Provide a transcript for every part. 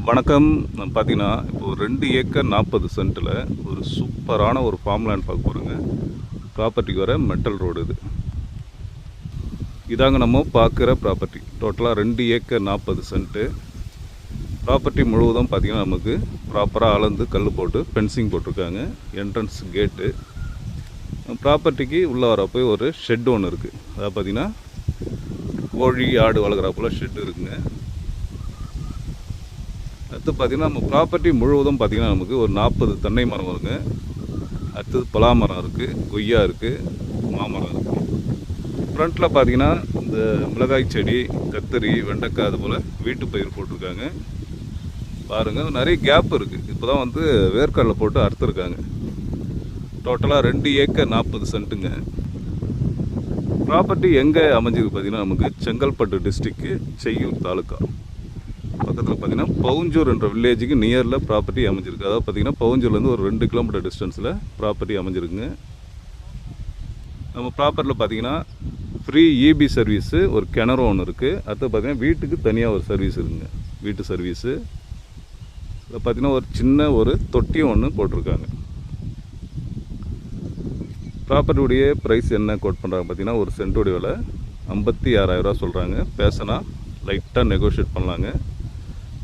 வணக்கம். பார்த்தீங்கன்னா இப்போ 2 ஏக்கர் 40 சென்ட்டில் ஒரு சூப்பரான ஒரு ஃபார்ம் லேண்ட் பார்க்க போகிறோங்க. ப்ராப்பர்ட்டிக்கு வர மெட்டல் ரோடு இதாங்க நம்ம பார்க்குற ப்ராப்பர்ட்டி. டோட்டலாக 2 ஏக்கர் 40 சென்ட்டு. ப்ராப்பர்ட்டி முழுவதும் பார்த்திங்கன்னா நமக்கு ப்ராப்பராக அளந்து கல் போட்டு ஃபென்சிங் போட்டிருக்காங்க. என்ட்ரன்ஸ் கேட்டு. ப்ராப்பர்ட்டிக்கு உள்ளே வரப்போ ஒரு ஷெட் ஒன்று இருக்குது. அதாவது பார்த்திங்கன்னா கோழி ஆடு வளர்க்குறாப்புல ஷெட்டு இருக்குங்க. அடுத்து பார்த்திங்கன்னா நம்ம ப்ராப்பர்ட்டி முழுவதும் பார்த்திங்கன்னா நமக்கு ஒரு 40 தென்னை மரம் வருங்க. அடுத்தது பலாமரம் இருக்குது, கொய்யா இருக்குது, மாமரம் இருக்குது. ஃப்ரண்ட்டில் பார்த்திங்கன்னா இந்த மிளகாய் செடி, கத்திரி, வெண்டைக்காய் அது போல் வீட்டு பயிர் போட்டிருக்காங்க. பாருங்கள், நிறைய கேப் இருக்குது. இப்போ தான் வந்து வேர்க்கடலை போட்டு அறுத்துருக்காங்க. டோட்டலாக 2 ஏக்கர் 40 சென்ட்டுங்க. ப்ராப்பர்ட்டி எங்கே அமைஞ்சிருக்கு பார்த்திங்கன்னா நமக்கு செங்கல்பட்டு டிஸ்ட்ரிக்கு, செய்யூர் தாலுக்கா பக்கத்தில் பார்த்திங்கன்னா பவுஞ்சூர் என்ற வில்லேஜுக்கு நியரில் ப்ராப்பர்ட்டி அமைஞ்சிருக்கு. அதாவது பார்த்திங்கன்னா பவுஞ்சூர்லேருந்து ஒரு 2 கிலோமீட்டர் டிஸ்டன்ஸில் ப்ராப்பர்ட்டி அமைஞ்சிருக்குங்க. நம்ம ப்ராப்பர்ட்டியில் பார்த்திங்கன்னா ஃப்ரீ இபி சர்வீஸு, ஒரு கிணறு ஒன்று இருக்குது. அடுத்து பார்த்திங்கன்னா வீட்டுக்கு தனியாக ஒரு சர்வீஸ் இருக்குங்க, வீட்டு சர்வீஸு. இதில் பார்த்திங்கன்னா ஒரு சின்ன ஒரு தொட்டியும் ஒன்று போட்டிருக்காங்க. ப்ராப்பர்ட்டியுடைய ப்ரைஸ் என்ன கோட் பண்ணுறாங்க பார்த்திங்கன்னா, ஒரு சென்ட்டுடைய விலை 56,000 சொல்கிறாங்க. பேசினா லைட்டாக நெகோஷியேட் பண்ணலாங்க.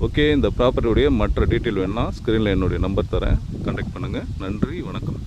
ஓகே, இந்த ப்ராப்பர்ட்டியுடைய மற்ற டீட்டெயில் வேணுன்னா ஸ்க்ரீனில் என்னுடைய நம்பர் தரேன், கான்டாக்ட் பண்ணுங்கள். நன்றி, வணக்கம்.